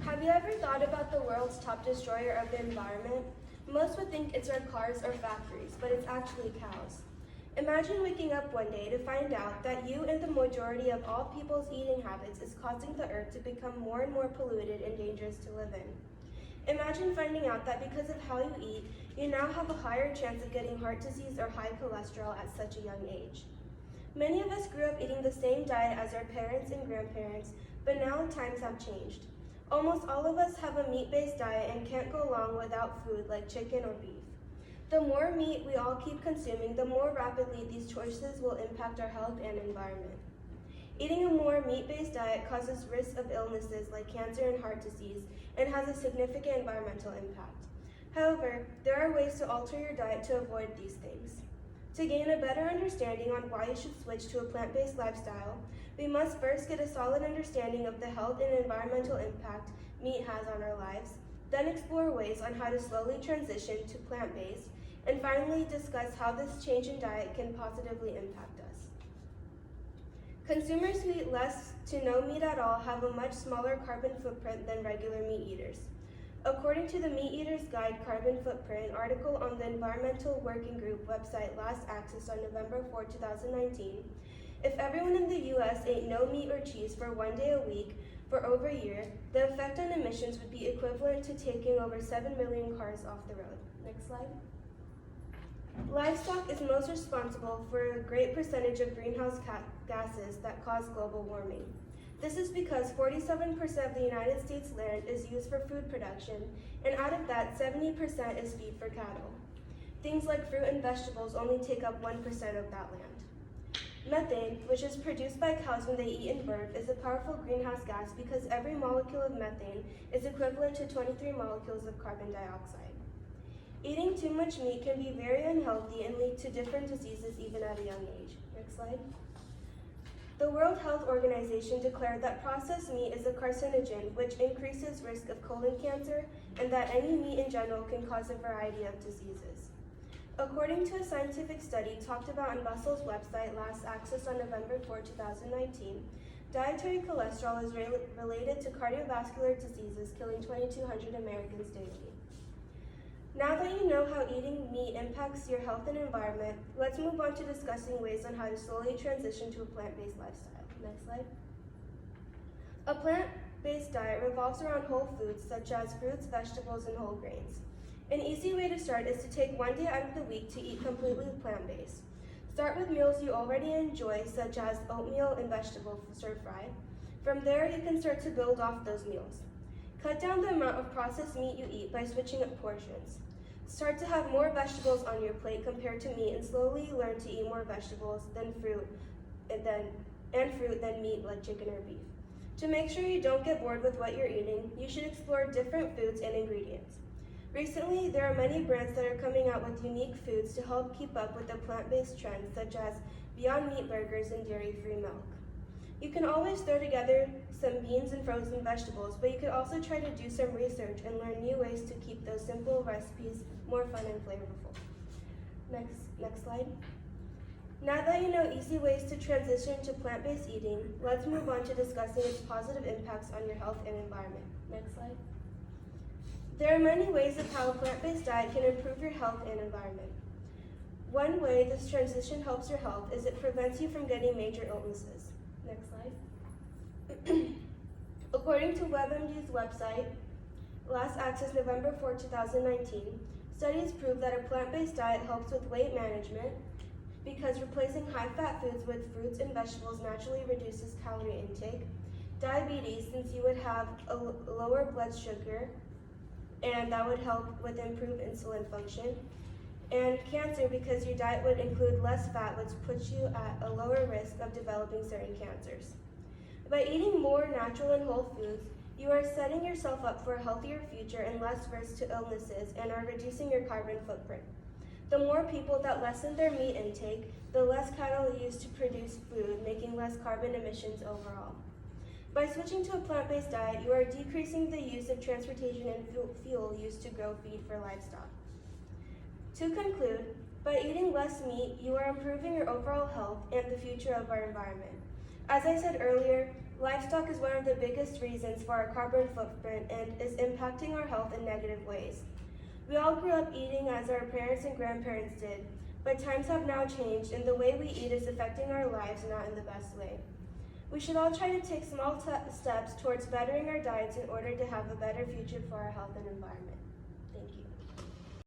Have you ever thought about the world's top destroyer of the environment? Most would think it's our cars or factories, but it's actually cows. Imagine waking up one day to find out that you and the majority of all people's eating habits is causing the earth to become more and more polluted and dangerous to live in. Imagine finding out that because of how you eat, you now have a higher chance of getting heart disease or high cholesterol at such a young age. Many of us grew up eating the same diet as our parents and grandparents, but now times have changed. Almost all of us have a meat-based diet and can't go long without food like chicken or beef. The more meat we all keep consuming, the more rapidly these choices will impact our health and environment. Eating a more meat-based diet causes risk of illnesses like cancer and heart disease and has a significant environmental impact. However, there are ways to alter your diet to avoid these things. To gain a better understanding on why you should switch to a plant-based lifestyle, we must first get a solid understanding of the health and environmental impact meat has on our lives, then explore ways on how to slowly transition to plant-based, and finally discuss how this change in diet can positively impact us. Consumers who eat less to no meat at all have a much smaller carbon footprint than regular meat eaters. According to the Meat Eater's Guide Carbon Footprint article on the Environmental Working Group website last accessed on November 4, 2019, if everyone in the U.S. ate no meat or cheese for 1 day a week for over a year, the effect on emissions would be equivalent to taking over 7 million cars off the road. Next slide. Livestock is most responsible for a great percentage of greenhouse gases that cause global warming. This is because 47% of the United States land is used for food production, and out of that, 70% is feed for cattle. Things like fruit and vegetables only take up 1% of that land. Methane, which is produced by cows when they eat and burp, is a powerful greenhouse gas because every molecule of methane is equivalent to 23 molecules of carbon dioxide. Eating too much meat can be very unhealthy and lead to different diseases even at a young age. Next slide. The World Health Organization declared that processed meat is a carcinogen, which increases risk of colon cancer, and that any meat in general can cause a variety of diseases. According to a scientific study talked about on Bustle's website last accessed on November 4, 2019, dietary cholesterol is related to cardiovascular diseases, killing 2,200 Americans daily. Now that you know how eating meat impacts your health and environment, let's move on to discussing ways on how to slowly transition to a plant-based lifestyle. Next slide. A plant-based diet revolves around whole foods such as fruits, vegetables, and whole grains. An easy way to start is to take 1 day out of the week to eat completely plant-based. Start with meals you already enjoy, such as oatmeal and vegetable stir-fry. From there, you can start to build off those meals. Cut down the amount of processed meat you eat by switching up portions. Start to have more vegetables on your plate compared to meat, and slowly learn to eat more vegetables than fruit than meat like chicken or beef. To make sure you don't get bored with what you're eating, you should explore different foods and ingredients. Recently, there are many brands that are coming out with unique foods to help keep up with the plant-based trends, such as Beyond Meat burgers and dairy-free milk. You can always throw together some beans and frozen vegetables, but you could also try to do some research and learn new ways to keep those simple recipes more fun and flavorful. Next slide. Now that you know easy ways to transition to plant-based eating, let's move on to discussing its positive impacts on your health and environment. Next slide. There are many ways of how a plant-based diet can improve your health and environment. One way this transition helps your health is it prevents you from getting major illnesses. Next slide. According to WebMD's website, last accessed November 4, 2019, studies prove that a plant-based diet helps with weight management because replacing high-fat foods with fruits and vegetables naturally reduces calorie intake, diabetes, since you would have a lower blood sugar, and that would help with improved insulin function, and cancer because your diet would include less fat, which puts you at a lower risk of developing certain cancers. By eating more natural and whole foods, you are setting yourself up for a healthier future and less risk to illnesses and are reducing your carbon footprint. The more people that lessen their meat intake, the less cattle used to produce food, making less carbon emissions overall. By switching to a plant-based diet, you are decreasing the use of transportation and fuel used to grow feed for livestock. To conclude, by eating less meat, you are improving your overall health and the future of our environment. As I said earlier, livestock is one of the biggest reasons for our carbon footprint and is impacting our health in negative ways. We all grew up eating as our parents and grandparents did, but times have now changed and the way we eat is affecting our lives not in the best way. We should all try to take small steps towards bettering our diets in order to have a better future for our health and environment.